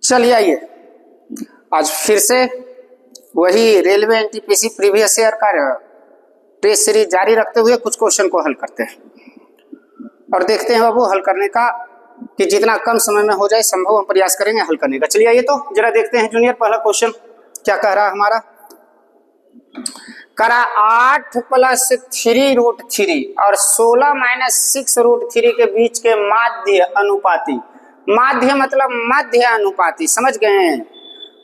चलिए आइए, आज फिर से वही रेलवे एनटीपीसी प्रीवियस ईयर का टेस्ट सीरीज जारी रखते हुए कुछ क्वेश्चन को हल करते हैं और देखते हैं बाबू हल करने का कि जितना कम समय में हो जाए संभव हम प्रयास करेंगे हल करने का। चलिए आइए तो जरा देखते हैं जूनियर, पहला क्वेश्चन क्या कह रहा है हमारा। करा 8 + 3√3 और 16 - 6√3 के बीच के माध्य अनुपाती, माध्य मतलब मध्य अनुपाती, समझ गए हैं।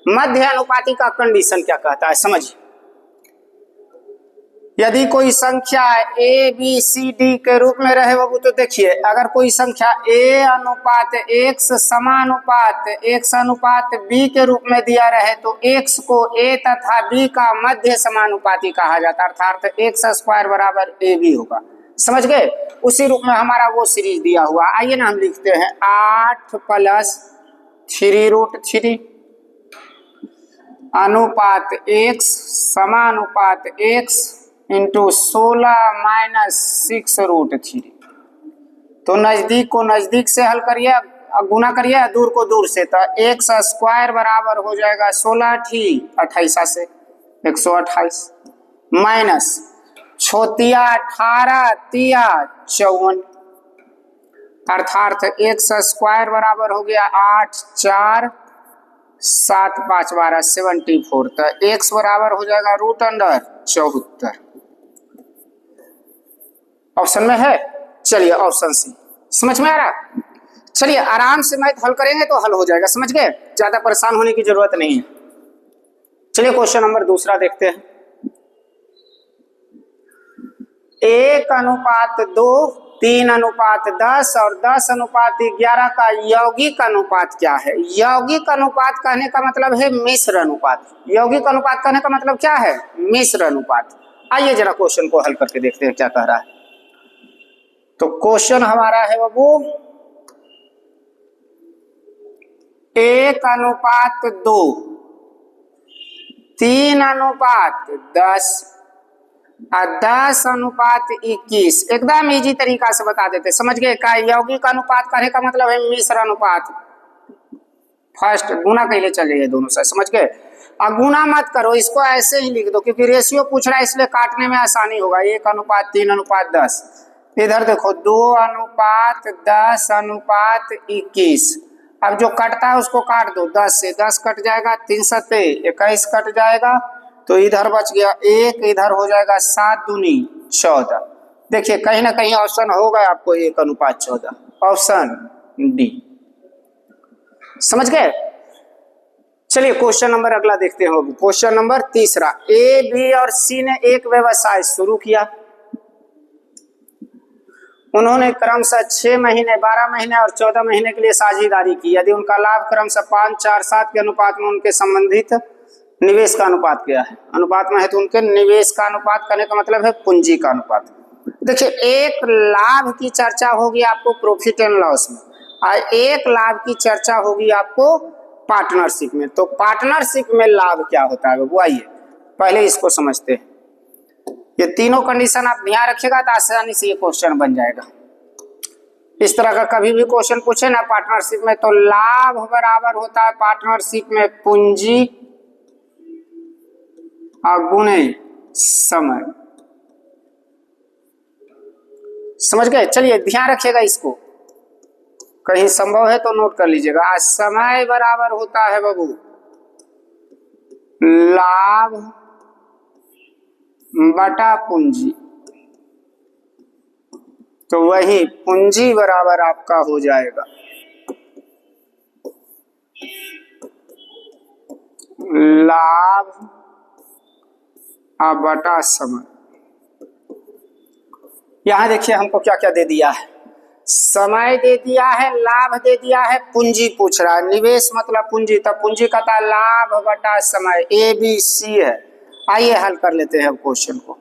मध्य अनुपाती का कंडीशन क्या कहता है समझिए। यदि कोई संख्या ए बी सी डी के रूप में रहे बाबू तो देखिए, अगर कोई संख्या ए अनुपात x समानुपात x अनुपात b के रूप में दिया रहे तो x को a तथा b का मध्य समानुपाती कहा जाता है, अर्थात x² बराबर ab होगा। समझ गए। उसी रूप में हमारा वो सीरीज दिया हुआ। आइए ना हम लिखते हैं 8 + 3√3 अनुपात x समानुपात x इंटू 16 - 6√3। तो नजदीक को नजदीक से हल करिए, गुना करिए, दूर को दूर से, तो x² बराबर हो जाएगा 16 × 28 से 128 माइनस 6 × 18 × 54, अर्थात x² बराबर हो गया 8 4 7 5 12 74। तो x बराबर हो जाएगा √74। ऑप्शन में है। चलिए ऑप्शन सी, समझ में आ रहा। चलिए आराम से मैथ हल करेंगे तो हल हो जाएगा, समझ गए, ज्यादा परेशान होने की जरूरत नहीं है। चलिए क्वेश्चन नंबर दूसरा देखते हैं। 1:2, 3:10 और 10:11 का यौगिक अनुपात क्या है। यौगिक अनुपात कहने का मतलब है मिश्र अनुपात। यौगिक अनुपात कहने का मतलब क्या है, मिश्र अनुपात। आइए जरा क्वेश्चन को हल करके देखते हैं क्या कह रहा है। तो क्वेश्चन हमारा है बाबू 1:2, 3:10 और 10:21। एकदम इजी तरीका से बता देते, समझ गए। का यौगिक अनुपात कहने का मतलब है मिश्र अनुपात। फर्स्ट गुना कैले चलिए दोनों से, समझ गए। और गुना मत करो, इसको ऐसे ही लिख दो क्योंकि रेशियो पूछ रहा है इसलिए काटने में आसानी होगा। 1:3:10, इधर देखो 2:10:21। अब जो कटता है उसको काट दो, 10 से 10 कट जाएगा, 3 × 7 = 21 कट जाएगा, तो इधर बच गया 1, इधर हो जाएगा 7 दूनी 14। देखिए कहीं ना कहीं ऑप्शन होगा आपको 1:14, ऑप्शन डी। समझ गए। चलिए क्वेश्चन नंबर अगला देखते हैं। क्वेश्चन नंबर तीसरा, ए बी और सी ने एक व्यवसाय शुरू किया। उन्होंने क्रमशः 6 महीने, 12 महीने और 14 महीने के लिए साझेदारी की। यदि उनका लाभ क्रमशः 5, 4, 7 के अनुपात में उनके संबंधित निवेश का अनुपात क्या है। अनुपात में है तो उनके निवेश का अनुपात करने का मतलब है पूंजी का अनुपात। देखिए एक लाभ की चर्चा होगी आपको प्रॉफिट एंड लॉस में और एक लाभ की चर्चा होगी आपको पार्टनरशिप में। तो पार्टनरशिप में लाभ क्या होता है वो आइए पहले इसको समझते हैं। ये तीनों कंडीशन आप ध्यान रखिएगा तो आसानी से ये क्वेश्चन बन जाएगा। इस तरह का कभी भी क्वेश्चन पूछे ना पार्टनरशिप में, तो लाभ बराबर होता है पार्टनरशिप में पूंजी और गुणे समय। समझ गए। चलिए ध्यान रखिएगा इसको, कहीं संभव है तो नोट कर लीजिएगा। आज समय बराबर होता है बाबू लाभ बटा पूंजी, तो वही पूंजी बराबर आपका हो जाएगा लाभ बटा समय। यहां देखिए हमको क्या क्या दे दिया है, समय दे दिया है, लाभ दे दिया है, पूंजी पूछ रहा है। निवेश मतलब पूंजी, तब पूंजी का था लाभ बटा समय। ए बी सी है। आइए हल कर लेते हैं अब क्वेश्चन को।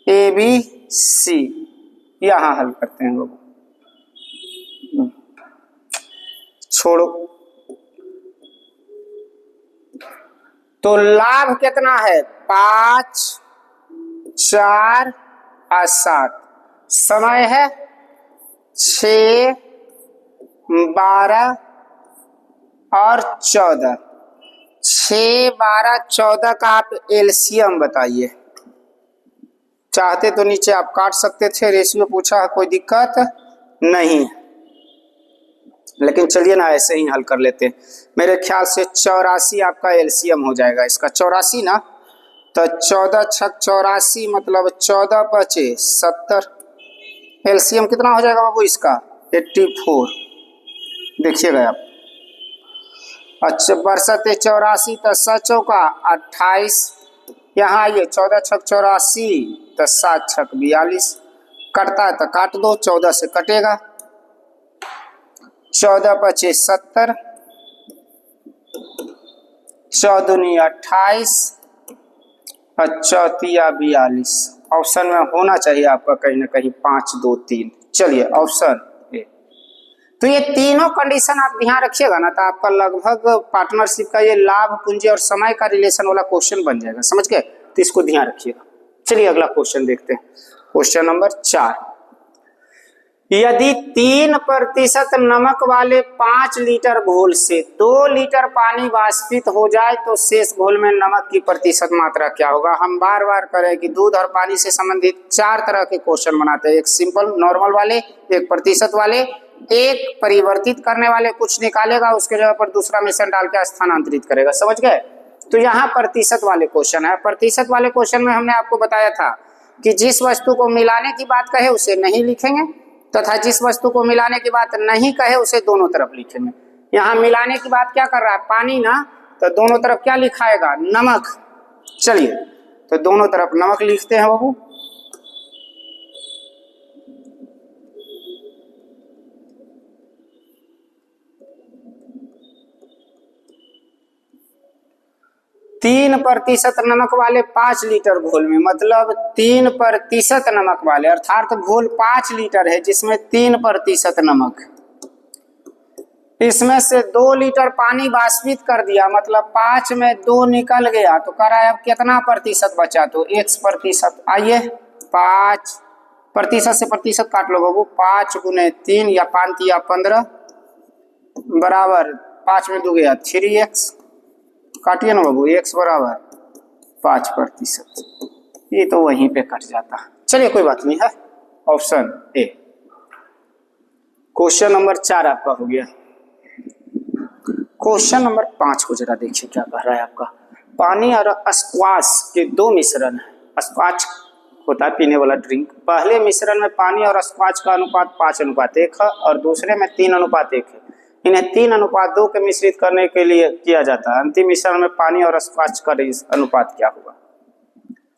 ए बी सी यहां हल करते हैं लोग, छोड़ो। तो लाभ कितना है 5, 4 और 7। समय है 6, 12 और 14। 6, 12, 14 का आप एलसीएम बताइए। चाहते तो नीचे आप काट सकते थे, रेशियो पूछा है, कोई दिक्कत नहीं, लेकिन चलिए ना ऐसे ही हल कर लेते हैं। मेरे ख्याल से 84 आपका एलसीएम हो जाएगा इसका, 84 ना। तो 14 छक 84 मतलब 14 पचे 70। एलसीएम कितना हो जाएगा बाबू इसका? 84। देखिएगा आप। अच्छा, बरसते 84 तो 7 चौका 28। यहाँ आइए, 14 छक 84 तो 7 छक 42। कटता है तो काट दो, 14 से कटेगा। 14 पचे 70, 14 28 और 4 42। ऑप्शन में होना चाहिए आपका कहीं ना कहीं 5 2 3। चलिए ऑप्शन ए। तो ये तीनों कंडीशन आप ध्यान रखिएगा ना, तो आपका लगभग पार्टनरशिप का ये लाभ, पूंजी और समय का रिलेशन वाला क्वेश्चन बन जाएगा, समझ गए? तो इसको ध्यान रखिएगा। चलिए अगला क्वेश्चन देखते हैं, क्वेश्चन नंबर 4। यदि 3% नमक वाले 5 लीटर घोल से 2 लीटर पानी वाष्पित हो जाए तो शेष घोल में नमक की प्रतिशत मात्रा क्या होगा? हम बार बार करें कि दूध और पानी से संबंधित 4 तरह के क्वेश्चन बनाते हैं। एक सिंपल नॉर्मल वाले, एक प्रतिशत वाले, एक परिवर्तित करने वाले, कुछ निकालेगा उसके जगह पर दूसरा मिश्रण डाल के स्थानांतरित करेगा, समझ गए? तो यहाँ प्रतिशत वाले क्वेश्चन है। प्रतिशत वाले क्वेश्चन में हमने आपको बताया था कि जिस वस्तु को मिलाने की बात कहे उसे नहीं लिखेंगे, तथा जिस वस्तु को मिलाने की बात नहीं कहे उसे दोनों तरफ लिखेंगे। यहाँ मिलाने की बात क्या कर रहा है? पानी ना, तो दोनों तरफ क्या लिखाएगा? नमक। चलिए तो दोनों तरफ नमक लिखते हैं बाबू। तीन प्रतिशत नमक वाले 5 लीटर घोल में, मतलब 3% नमक वाले, अर्थात घोल 5 लीटर है जिसमें 3% नमक, इसमें से 2 लीटर पानी वाष्पित कर दिया, मतलब 5 में 2 निकल गया, तो कह रहा है अब कितना प्रतिशत बचा? तो x%। आइए 5% से प्रतिशत काट लो बाबू। 5 गुने 3 या 5 या 15 बराबर 5 में 2 गया 3x। काटिए ना बाबू, x बराबर 5%। ये तो वहीं पे कट जाता। चलिए कोई बात नहीं है, ऑप्शन ए। क्वेश्चन नंबर 4 आपका हो गया। क्वेश्चन नंबर 5 को जरा देखिए क्या कह रहा है आपका। पानी और स्क्वाश के 2 मिश्रण है। स्क्वाश होता है पीने वाला ड्रिंक। पहले मिश्रण में पानी और स्क्वाश का अनुपात 5:1 है और दूसरे में 3:1 है। इन्हें 3:2 के मिश्रित करने के लिए किया जाता है। अंतिम मिश्रण में पानी और स्क्वाश का अनुपात क्या होगा?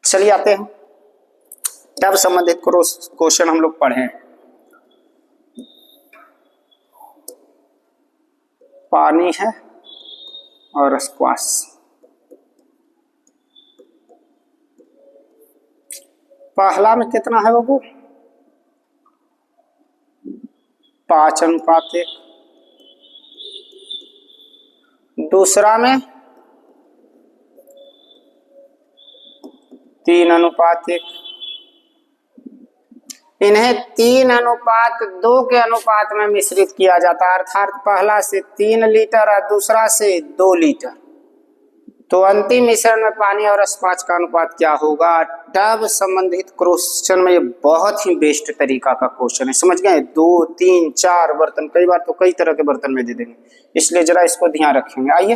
चलिए आते हैं, तब संबंधित क्वेश्चन हम लोग पढ़े। पानी है और स्क्वाश, पहला में कितना है बाबू? 5:1। दूसरा में 3:1। इन्हें 3:2 के अनुपात में मिश्रित किया जाता है, अर्थात पहला से 3 लीटर और दूसरा से 2 लीटर। तो अंतिम मिश्रण में पानी और स्क्वाश का अनुपात क्या होगा? तब संबंधित क्वेश्चन में ये बहुत ही बेस्ट तरीका का क्वेश्चन है, समझ गए? 2 3 4 बर्तन, कई बार तो कई तरह के बर्तन में दे देंगे, इसलिए जरा इसको ध्यान रखेंगे। आइए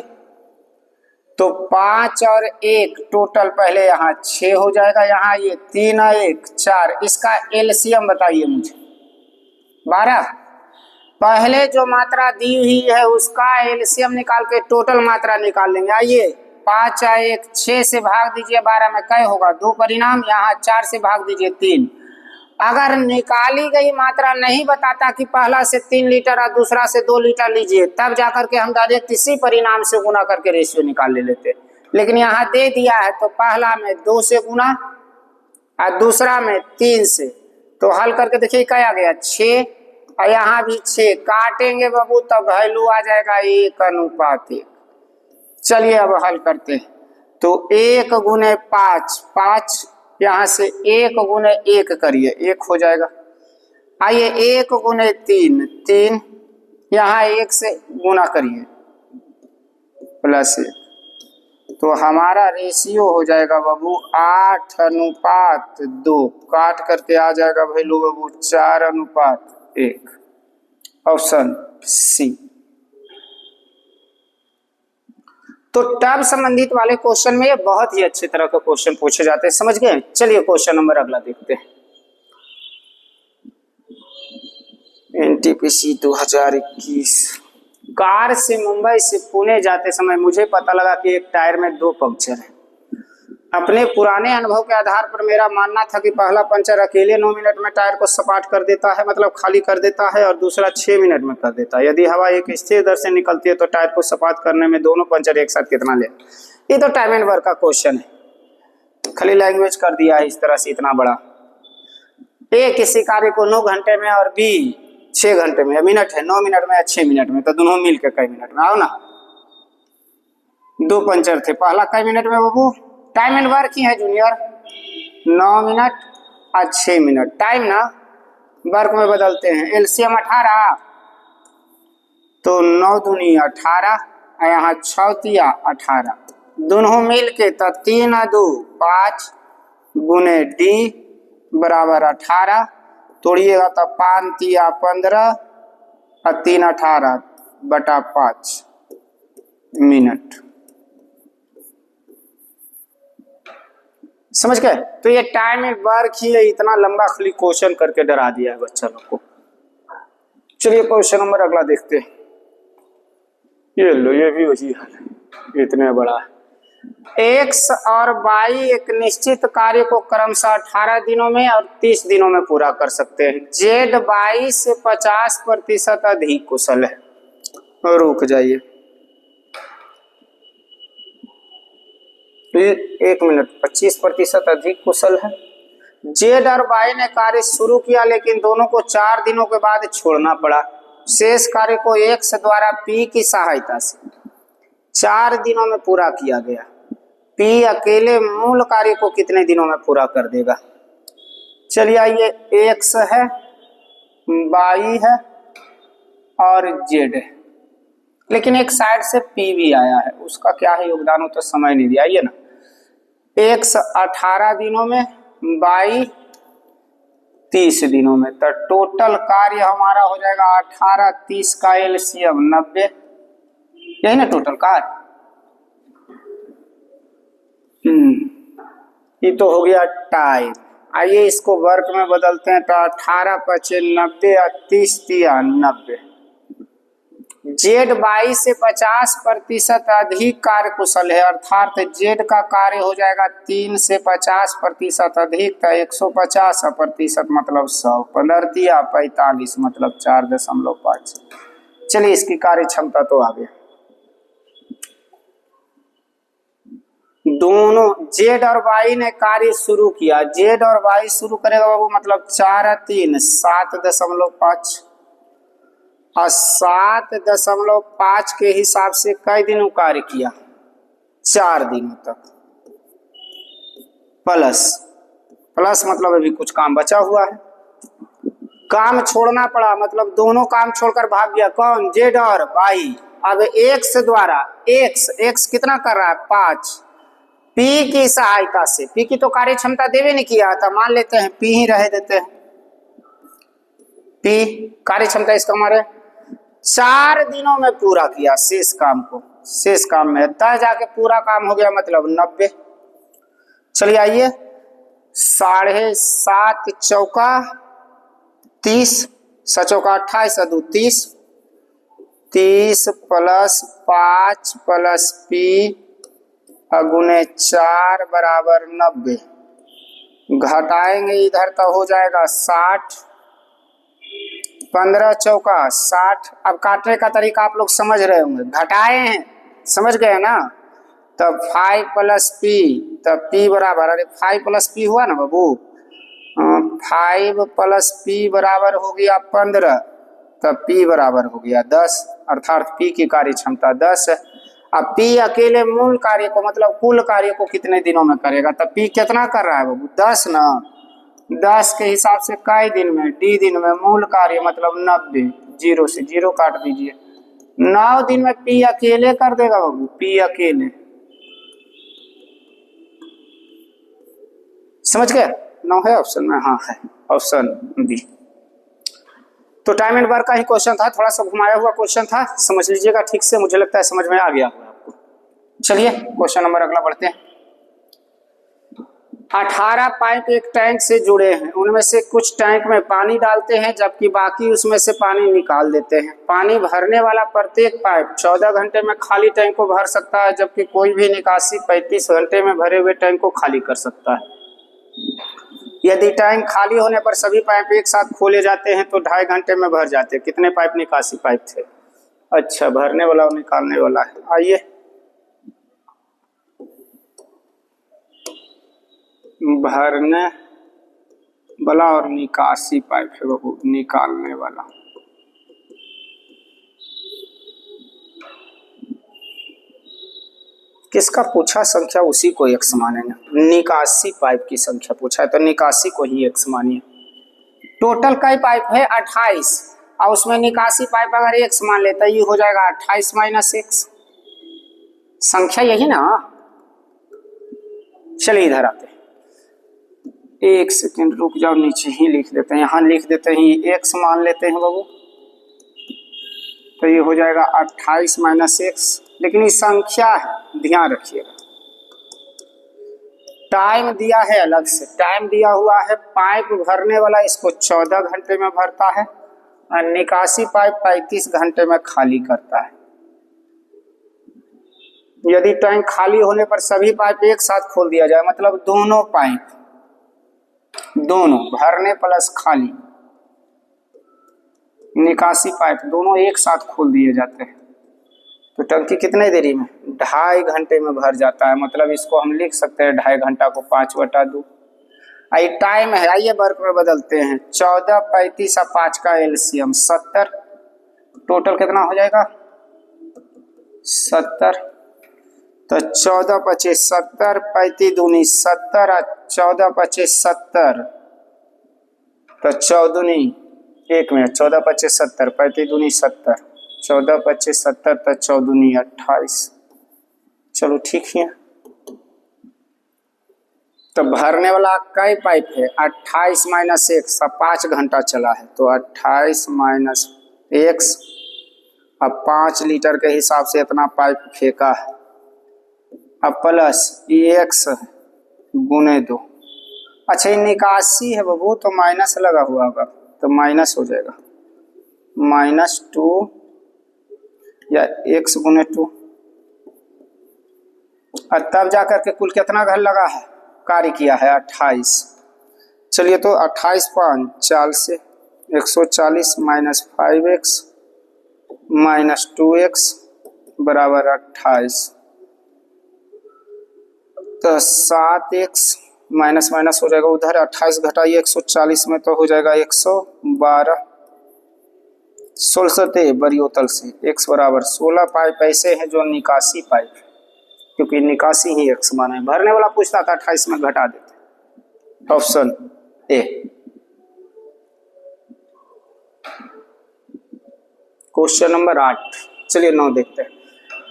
तो 5 और 1 टोटल पहले यहाँ 6 हो जाएगा, यहाँ ये 3 और 1 4, इसका एलसीएम बताइए मुझे। 12। पहले जो मात्रा दी हुई है उसका एलसीएम निकाल के टोटल मात्रा निकाल लेंगे। आइए 5 और 1 6 से भाग दीजिए 12 में क्या होगा? 2 परिणाम। यहाँ 4 से भाग दीजिए 3। अगर निकाली गई मात्रा नहीं बताता कि पहला से 3 लीटर और दूसरा से 2 लीटर लीजिए, तब जाकर के हम डायरेक्ट इसी परिणाम से गुना करके रेशियो निकाल लेते। लेकिन यहाँ दे दिया है तो पहला में 2 से गुना और दूसरा में 3 से, तो हल करके देखिए क्या आ गया? 6 और यहाँ भी 6। काटेंगे बाबू तब वैल्यू आ जाएगा 1:1। चलिए अब हल करते हैं। तो 1 गुने 5, 5 यहाँ से 1 गुने 1 करिए, 1 हो जाएगा। आइए 1 गुने 3, 3 यहाँ 1 से गुना करिए +1, तो हमारा रेशियो हो जाएगा बाबू 8:2, काट करके आ जाएगा वैल्यू बाबू 4:1। Option C. तो टर्म संबंधित वाले क्वेश्चन में ये बहुत ही अच्छी तरह का क्वेश्चन पूछे जाते हैं, समझ गए। चलिए क्वेश्चन नंबर अगला देखते हैं। एनटीपीसी 2021। कार से मुंबई से पुणे जाते समय मुझे पता लगा कि एक टायर में 2 पंक्चर है। अपने पुराने अनुभव के आधार पर मेरा मानना था कि पहला पंचर अकेले 9 मिनट में टायर को सपाट कर देता है, मतलब खाली कर देता है, और दूसरा 6 मिनट में कर देता है। यदि हवा एक स्थिर दर से निकलती है तो टायर को सपाट करने में दोनों पंचर एक साथ कितना ले। ये तो टाइम एंड वर्क का क्वेश्चन है, खाली लैंग्वेज कर दिया है इस तरह से इतना बड़ा। ए किसी कार्य को 9 घंटे में और बी 6 घंटे में, मिनट है 9 मिनट में या 6 मिनट में, तो दोनों मिलकर कई मिनट में। आओ ना, 2 पंचर थे, पहला कई मिनट में बाबू, टाइम एंड वर्क ही है जूनियर, 9 मिनट और 6 मिनट। टाइम ना वर्क में बदलते हैं। एलसीएम 18, तो 9 दूनी 18, यहाँ 6 तिया 18, दोनों मिल के तो 3 और 2 5 गुने डी बराबर 18, तोड़िएगा तो 5 तिया 15 और 3 18 बटा 5 मिनट। समझ गए। तो ये टाइम एंड वर्क ही है, इतना लंबा खाली क्वेश्चन करके डरा दिया है बच्चा लोग को। चलिए क्वेश्चन नंबर अगला देखते हैं। ये लो, ये भी वही हाल है, इतने बड़ा। एक्स और वाई एक निश्चित कार्य को क्रमशः 18 दिनों में और 30 दिनों में पूरा कर सकते हैं। जेड वाई से 50% अधिक कुशल है। रुक जाइए 1 मिनट, 25% अधिक कुशल है। जेड और वाई ने कार्य शुरू किया, लेकिन दोनों को 4 दिनों के बाद छोड़ना पड़ा। शेष कार्य को एक्स द्वारा पी की सहायता से 4 दिनों में पूरा किया गया। पी अकेले मूल कार्य को कितने दिनों में पूरा कर देगा। चलिए आइए, एक्स है, वाई है और जेड है, लेकिन एक साइड से पी भी आया है, उसका क्या है योगदान, हो तो समय नहीं दिया। आइए ना, एक्स 18 दिनों में, वाई 30 दिनों में, तो टोटल कार्य हमारा हो जाएगा 18 30 का एलसीएम 90, यही ना टोटल कार्य। ये तो हो गया टाइम। आइए इसको वर्क में बदलते हैं, तो 18 × 5 = 90 और 30 × 90। जेड वाई से 50% अधिक कार्य कुशल है, अर्थात जेड का कार्य हो जाएगा 3 से 50% अधिक, तो 150% मतलब 100, 15 × 45 मतलब 4.5। चलिए इसकी कार्य क्षमता तो आ गया। दोनों जेड और वाई ने कार्य शुरू किया, जेड और वाई शुरू करेगा बाबू, मतलब 4 और 3 7.5 और 7.5 के हिसाब से कई दिनों कार्य किया, 4 दिनों तक। प्लस मतलब अभी कुछ काम बचा हुआ है, काम छोड़ना पड़ा, मतलब दोनों काम छोड़कर भाग गया। कौन? जेड और वाई। अब एक्स द्वारा, एक्स कितना कर रहा है 5, पी की सहायता से, पी की तो कार्य क्षमता देवे नहीं किया था, मान लेते हैं पी ही रह देते हैं, पी कार्य क्षमता इसका हमारे 4 दिनों में पूरा किया शेष काम को, शेष काम में तय जाके पूरा काम हो गया, मतलब 90। चलिए आइए, 7.5 चौका 30, 7 चौका 28 और 2 30, 30 + 5 + पी गुने 4 बराबर 90। घटाएंगे इधर तो हो जाएगा 60, 15 चौका 60। अब काटने का तरीका आप लोग समझ रहे होंगे, घटाए हैं, समझ गए ना। तब 5 + पी, तब पी बराबर, अरे 5 + पी हुआ ना बाबू, 5 + पी बराबर हो गया 15, तब पी बराबर हो गया 10, अर्थात पी की कार्य क्षमता 10 है। अब पी अकेले मूल कार्य को, मतलब कुल कार्य को कितने दिनों में करेगा, तब पी कितना कर रहा है बाबू 10 ना, 10 के हिसाब से कई दिन में, डी दिन में, मूल कार्य मतलब 90, 0 से 0 काट दीजिए। 9 दिन में पी अकेले कर देगा बाबू, पी अकेले। समझ गए? 9 है ऑप्शन में, हाँ है ऑप्शन बी। तो टाइम एंड वर्क का ही क्वेश्चन था, थोड़ा सा घुमाया हुआ क्वेश्चन था, समझ लीजिएगा ठीक से, मुझे लगता है समझ में आ गया होगा आपको। चलिए क्वेश्चन नंबर अगला बढ़ते हैं। 18 पाइप एक टैंक से जुड़े हैं, उनमें से कुछ टैंक में पानी डालते हैं जबकि बाकी उसमें से पानी निकाल देते हैं। पानी भरने वाला प्रत्येक पाइप 14 घंटे में खाली टैंक को भर सकता है, जबकि कोई भी निकासी 35 घंटे में भरे हुए टैंक को खाली कर सकता है। यदि टैंक खाली होने पर सभी पाइप एक साथ खोले जाते हैं तो 2.5 घंटे में भर जाते हैं। कितने पाइप निकासी पाइप थे? अच्छा, भरने वाला और निकालने वाला है। आइए भरने वाला और निकासी पाइप है वो, निकालने वाला। किसका पूछा संख्या उसी को x माने ना, निकासी पाइप की संख्या पूछा है तो निकासी को ही x मानिए। टोटल कई पाइप है? 28, और उसमें निकासी पाइप अगर x मान लेता ये हो जाएगा 28 माइनस x, संख्या यही ना। चलिए इधर आते हैं, 1 सेकेंड रुक जाओ, नीचे ही लिख देते हैं, यहाँ लिख देते हैं x मान लेते हैं बाबू, तो ये हो जाएगा 28 माइनस x, लेकिन ये संख्या है, ध्यान रखिएगा। टाइम दिया है अलग से, टाइम दिया हुआ है, पाइप भरने वाला इसको 14 घंटे में भरता है और निकासी पाइप 35 घंटे में खाली करता है। यदि टैंक खाली होने पर सभी पाइप एक साथ खोल दिया जाए, मतलब दोनों पाइप, दोनों भरने प्लस खाली, निकासी पाइप दोनों एक साथ खोल दिए जाते हैं, तो टंकी कितने देरी में? 2.5 घंटे में भर जाता है। मतलब इसको हम लिख सकते हैं 2.5 घंटा को 5/2। आई टाइम है, आइए वर्क में बदलते हैं। 14, 35 और 5 का एलसीएम 70, टोटल कितना हो जाएगा? 70। तो 14 25 70, 35 दूनी 70 और 14 25 70, तो 14 दूनी 1 मिनट, 14 25 70, 35 दूनी 70, 14 25 70, तो 14 दूनी 28। चलो ठीक है। तो भरने वाला कई पाइप है? 28 माइनस 1, 5 घंटा चला है, तो 28 माइनस 1, अब 5 लीटर के हिसाब से इतना पाइप फेंका है, अब प्लस x गुने 2। अच्छा ये निकासी है बाबू, तो माइनस लगा हुआ होगा, तो माइनस हो जाएगा -2 या x गुने 2, और तब जाकर के कुल कितना घर लगा है, कार्य किया है 28। चलिए तो 28 5 40 से 140 माइनस 5x माइनस 2x बराबर 28, तो 7x माइनस माइनस हो जाएगा उधर, 28 घटाइए 140 में तो हो जाएगा 112। 16 थे बरियोतल से, x बराबर 16 पाइप ऐसे हैं जो निकासी पाइप, क्योंकि निकासी ही x माना है। भरने वाला पूछता था 28 में घटा देते, ऑप्शन ए। क्वेश्चन नंबर 8, चलिए 9 देखते हैं।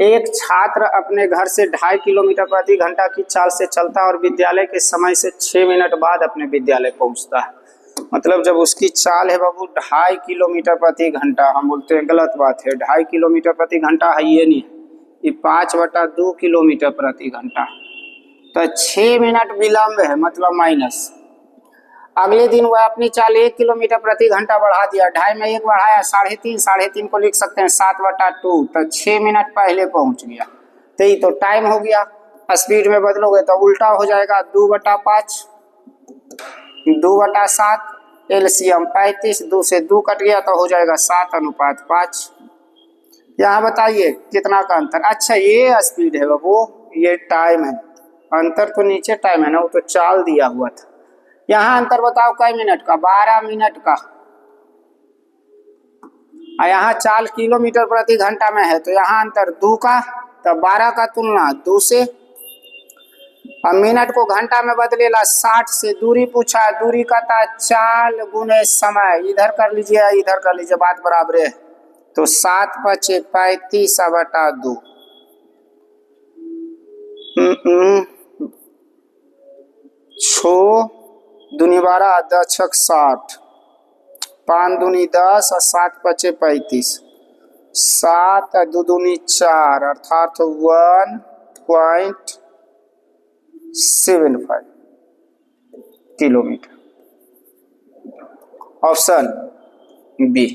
एक छात्र अपने घर से 2.5 किलोमीटर प्रति घंटा की चाल से चलता है और विद्यालय के समय से 6 मिनट बाद अपने विद्यालय पहुंचता है। मतलब जब उसकी चाल है बाबू 2.5 किलोमीटर प्रति घंटा, हम बोलते हैं गलत बात है, 2.5 किलोमीटर प्रति घंटा है ये नहीं, ये 5/2 किलोमीटर प्रति घंटा, तो 6 मिनट विलम्ब है, मतलब माइनस। अगले दिन वह अपनी चाल 1 किलोमीटर प्रति घंटा बढ़ा दिया, 2.5 में 1 बढ़ाया 3.5, 3.5 को लिख सकते हैं 7/2, तो 6 मिनट पहले पहुंच गया, तो ये तो टाइम हो गया। स्पीड में बदलोगे तो उल्टा हो जाएगा, 2/5, 2/7, एलसीएम 35, 2 से 2 कट गया तो हो जाएगा 7:5। यहाँ बताइए कितना का अंतर। अच्छा ये स्पीड है बाबू, ये टाइम है, अंतर तो नीचे टाइम है ना, वो तो चाल दिया हुआ था। यहाँ अंतर बताओ कई मिनट का? 12 मिनट का। यहाँ चाल किलोमीटर प्रति घंटा में है, तो यहाँ अंतर 2 का, तो 12 का तुलना 2 से, अब मिनट को घंटा में बदलेला 60 से, दूरी पूछा है, दूरी का था चाल गुने समय, इधर कर लीजिए इधर कर लीजिए, बात बराबर है। तो 7 × 5 = 2, 6 दूनी 12 10 60, 5 दूनी 10 और 7 × 5 = 35, 7 और 2 दूनी 4 अर्थात 1.75 किलोमीटर। Option B.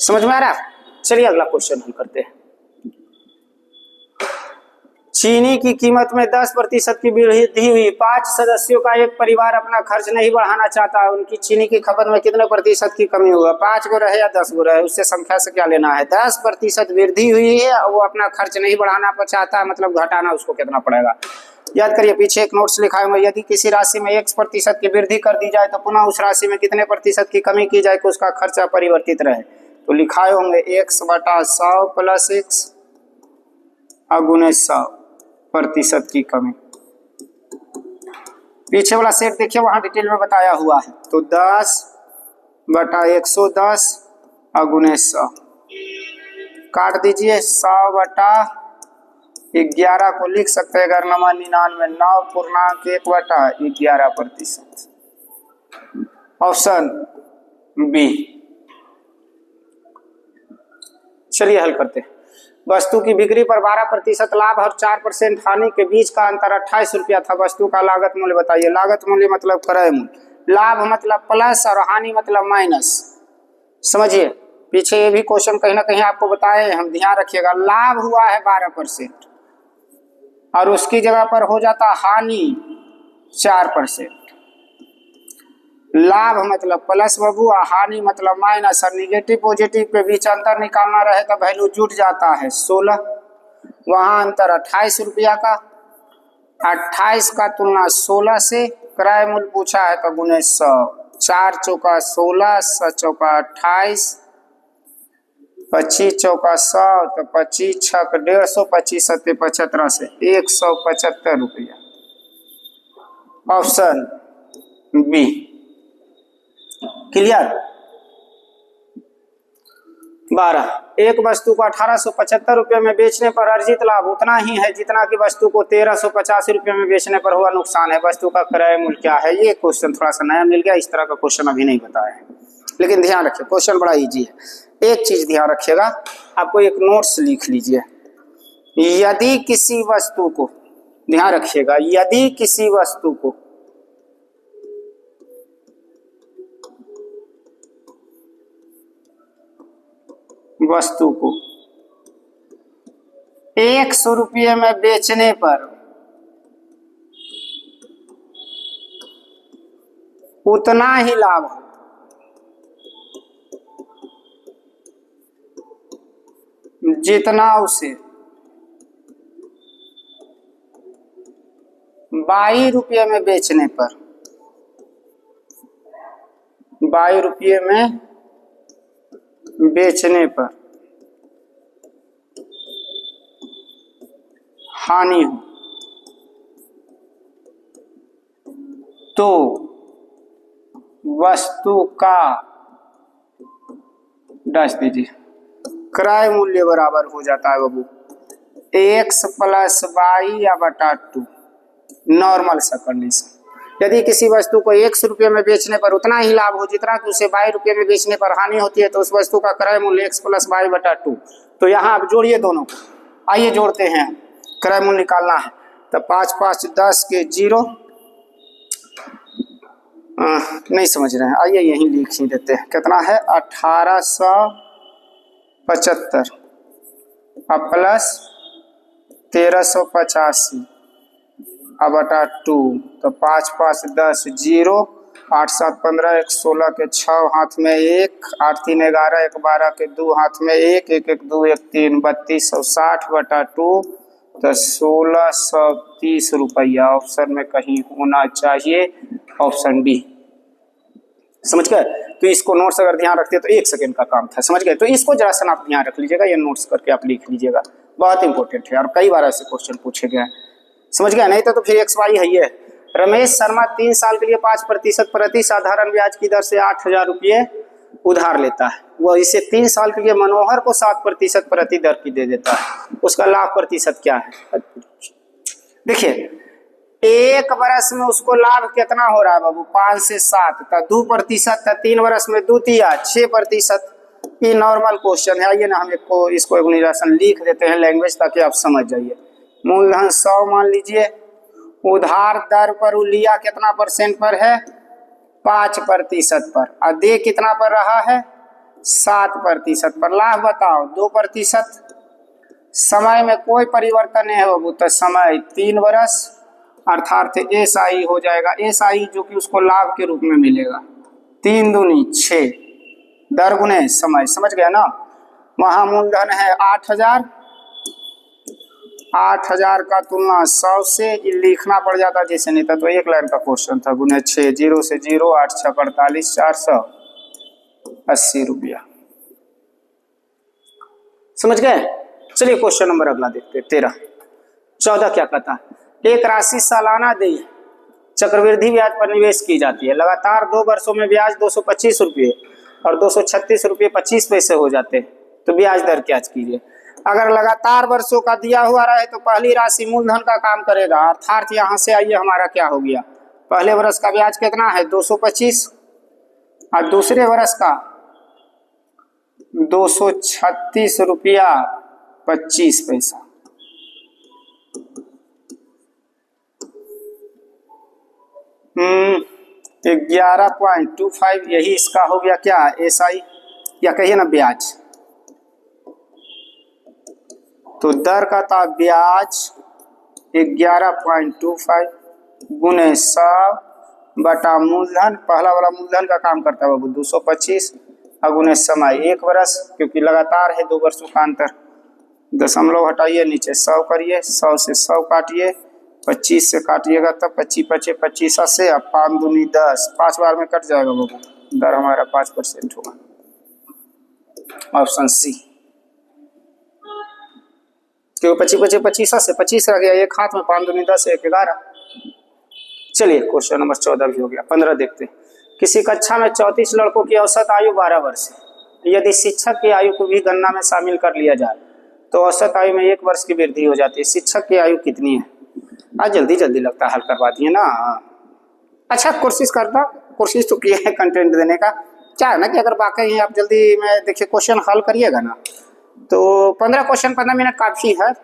समझ में आ रहा? चलिए अगला क्वेश्चन हम करते हैं। चीनी की कीमत में 10% की वृद्धि हुई। 5 सदस्यों का एक परिवार अपना खर्च नहीं बढ़ाना चाहता, उनकी चीनी की खपत में कितने प्रतिशत की कमी हुआ? 5 गो रहे या 10 गो रहे, उससे संख्या से क्या लेना है? 10% वृद्धि हुई है और वो अपना खर्च नहीं बढ़ाना चाहता है, मतलब घटाना उसको कितना पड़ेगा? याद करिए, पीछे एक नोट्स लिखा है, यदि किसी राशि में 1% की वृद्धि कर दी जाए तो पुनः उस राशि में कितने प्रतिशत की कमी की जाए कि उसका खर्चा परिवर्तित रहे? तो लिखाए होंगे x/100 + x × 100% की कमी। पीछे वाला सेट देखिए, वहां डिटेल में बताया हुआ है। तो 10/110 × 100 काट दीजिए, 100/11 को लिख सकते हैं 99 9.1/11%। Option B. चलिए हल करते हैं। वस्तु की बिक्री पर 12% लाभ और 4% हानि के बीच का अंतर 28 रुपया था। वस्तु का लागत मूल्य बताइए। लागत मूल्य मतलब क्रय मूल्य, लाभ मतलब प्लस और हानि मतलब माइनस। समझिए, पीछे ये भी क्वेश्चन कहीं ना कहीं आपको बताए हम, ध्यान रखिएगा। लाभ हुआ है 12% और उसकी जगह पर हो जाता हानि 4%। लाभ मतलब प्लस बाबू और हानि मतलब माइनस, और निगेटिव पॉजिटिव के बीच अंतर निकालना रहे तो वैल्यू जुट जाता है 16। वहां अंतर 28 रुपया का, 28 का तुलना 16 से, क्रय मूल्य पूछा है तो गुने 100। 4 चौका 16, 100 चौका 28, 25 चौका 100 तो 25 6 150, 25 7 75 से 175 रुपया। Option B. क्लियर? 12, एक वस्तु को 1875 रुपये में बेचने पर अर्जित लाभ उतना ही है जितना कि वस्तु को 1385 रुपये में बेचने पर हुआ नुकसान है। वस्तु का क्रय मूल्य क्या है? ये क्वेश्चन थोड़ा सा नया मिल गया, इस तरह का क्वेश्चन अभी नहीं बताया है, लेकिन ध्यान रखिए क्वेश्चन बड़ा इजी है। एक चीज ध्यान रखिएगा, आपको एक नोट्स लिख लीजिए। यदि किसी वस्तु को, ध्यान रखिएगा, यदि किसी वस्तु को वस्तु को 100 रुपये में बेचने पर उतना ही लाभ हो जितना उसे 22 रुपये में बेचने पर, 22 रुपये में बेचने पर हानि हो, तो वस्तु का डैश दीजिए क्रय मूल्य बराबर हो जाता है बाबू x + y/2। नॉर्मल सा कंडीशन। यदि किसी वस्तु को 100 रुपये में बेचने पर उतना ही लाभ हो जितना कि उसे 22 रुपये में बेचने पर हानि होती है तो उस वस्तु का क्रय मूल्य x + y/2। तो यहाँ आप जोड़िए दोनों को, आइए जोड़ते हैं, क्रय मूल्य निकालना है। तो 5 5 10 के 0, नहीं समझ रहे हैं, आइए यहीं लिख ही देते हैं। कितना है? 1875 प्लस 1385 बटा 2। तो 5 5 10 0, 8 7 15, 1 16 के 6 हाथ में 1, 8 3 11, 1 12 के 2 हाथ में 1, 1 1 2 1 3, 3260 बटा 2 तो 1630 रुपया ऑप्शन में कहीं होना चाहिए, ऑप्शन डी। समझ गए? तो इसको नोट्स अगर ध्यान रखते तो 1 सेकंड का काम था, समझ गए? तो इसको जरा सा आप ध्यान रख लीजिएगा, ये नोट्स करके आप लिख लीजिएगा, बहुत इंपॉर्टेंट है और कई बार ऐसे क्वेश्चन पूछे गए हैं। समझ गया? नहीं तो फिर एक्स वाई है ये। रमेश शर्मा 3 साल के लिए 5% प्रति साधारण ब्याज की दर से 8,000 रुपये उधार लेता है। वह इसे 3 साल के लिए मनोहर को 7% प्रति दर की दे देता है। उसका लाभ प्रतिशत क्या है? देखिए, 1 वर्ष में उसको लाभ कितना हो रहा है बाबू? 5 से 7 था, 2% था, 3 वर्ष में 2 तिया 6%। ये नॉर्मल क्वेश्चन है। आइए ना हम इसको एक निरासन लिख देते हैं लैंग्वेज, ताकि आप समझ जाइए। मूलधन 100 मान लीजिए, उधार दर पर लिया कितना % पर है? 5% पर, और दे कितना पर रहा है? 7% पर। लाभ बताओ 2%। समय में कोई परिवर्तन नहीं है बाबू, तो समय 3 वर्ष अर्थात SI हो जाएगा। SI जो कि उसको लाभ के रूप में मिलेगा। 3 दूनी 6, दर गुने समय। समझ गया ना? वहां मूलधन है 8,000, 8,000 का तुलना 100 से लिखना पड़ जाता जैसे नहीं था, तो 1 लाइन का क्वेश्चन था। गुने 6, 0 से 0, 8 6 48, 480 रुपया। समझ गए? चलिए क्वेश्चन नंबर अगला देखते हैं। 13 14 क्या कहता है? एक राशि सालाना देय चक्रवृद्धि ब्याज पर निवेश की जाती है। लगातार 2 वर्षों में ब्याज 225 रुपये और 236 रुपये 25 पैसे हो जाते हैं, तो ब्याज दर क्या कीजिए? अगर लगातार वर्षों का दिया हुआ रहे तो पहली राशि मूलधन का काम करेगा, अर्थात यहाँ से आइए हमारा क्या हो गया? पहले वर्ष का ब्याज कितना है? 225, और दूसरे वर्ष का 236 रुपया 25 पैसा। हम्म 11.25 यही इसका हो गया क्या? SI या कहिए ना ब्याज। तो दर का था ब्याज 11.25 गुने 100 बटा मूलधन। पहला वाला मूलधन का काम करता है बाबू 225, और गुने समय 1 वर्ष, क्योंकि लगातार है 2 वर्षों का अंतर। दशमलव हटाइए, नीचे 100 करिए, 100 से 100 काटिए, 25 से काटिएगा तब 25 25 25 से, अब 5 दूनी 10, 5 बार में कट जाएगा बाबू। दर हमारा 5% होगा। ऑप्शन सी, क्यों 25 25 25 से 25 रह गया, एक हाथ में 5 दूनी 10, 1 11। चलिए क्वेश्चन नंबर 14 भी हो गया। 15 देखते हैं। किसी कक्षा में 34 लड़कों की औसत आयु 12 वर्ष है। यदि शिक्षक की आयु को भी गणना में शामिल कर लिया जाए तो औसत आयु में 1 वर्ष की वृद्धि हो जाती है। शिक्षक की आयु कितनी है? आज जल्दी जल्दी लगता है हल करवा दिए ना। अच्छा कोशिश तो किए है कंटेंट देने का। क्या है ना कि अगर वाकई आप जल्दी में देखिए क्वेश्चन हल करिएगा ना, तो 15 क्वेश्चन 15 मिनट काफी है,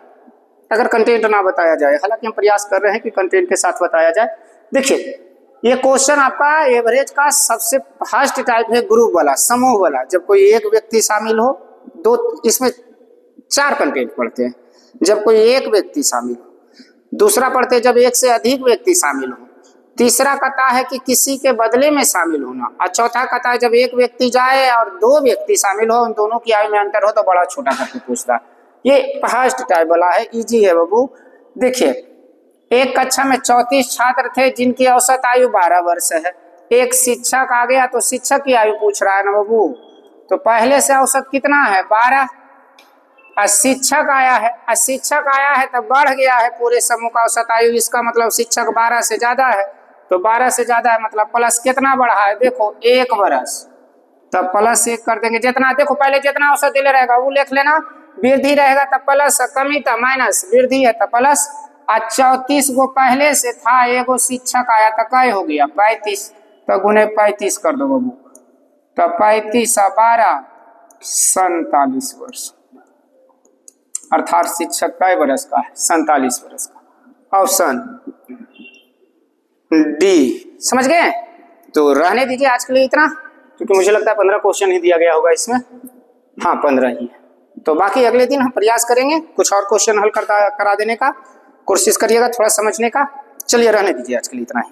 अगर कंटेंट ना बताया जाए। हालांकि हम प्रयास कर रहे हैं कि कंटेंट के साथ बताया जाए। देखिए, ये क्वेश्चन आपका एवरेज का सबसे फर्स्ट टाइप है, ग्रुप वाला, समूह वाला। जब कोई एक व्यक्ति शामिल हो, दो, इसमें 4 कंटेंट पढ़ते हैं। जब कोई एक व्यक्ति शामिल हो, दूसरा पढ़ते हैं जब एक से अधिक व्यक्ति शामिल हो, तीसरा कहता है कि किसी के बदले में शामिल होना, और चौथा कहता है जब एक व्यक्ति जाए और 2 व्यक्ति शामिल हो, उन दोनों की आयु में अंतर हो तो बड़ा छोटा करके पूछता है। ये फर्स्ट टाइप वाला है, इजी है बाबू। देखिए, एक कक्षा में 34 छात्र थे जिनकी औसत आयु 12 वर्ष है। एक शिक्षक आ गया तो शिक्षक की आयु पूछ रहा है ना बाबू, तो पहले से औसत कितना है? 12। शिक्षक आया है तो बढ़ गया है पूरे समूह का औसत आयु। इसका मतलब शिक्षक 12 से ज्यादा है, तो 12 से ज्यादा है मतलब प्लस कितना बढ़ा है? देखो 1 वर्ष, तब प्लस 1 कर देंगे। जितना देखो पहले जितना औसत दिले रहेगा वो लिख लेना, वृद्धि रहेगा तब प्लस, कमी था माइनस, वृद्धि है तब प्लस। 34 गो पहले से था, एगो शिक्षक आया तो क्या हो गया? 35, तो गुने 35 कर दो बाबू, तो 35 और 12 47 वर्ष, अर्थात शिक्षक कई वर्ष का है? 47 वर्ष का। Option D. समझ गए? तो रहने दीजिए आज के लिए इतना, क्योंकि मुझे लगता है 15 क्वेश्चन ही दिया गया होगा इसमें। हाँ 15 ही है, तो बाकी अगले दिन हम प्रयास करेंगे कुछ और क्वेश्चन हल करा देने का। कोशिश करिएगा थोड़ा समझने का। चलिए रहने दीजिए आज के लिए इतना ही।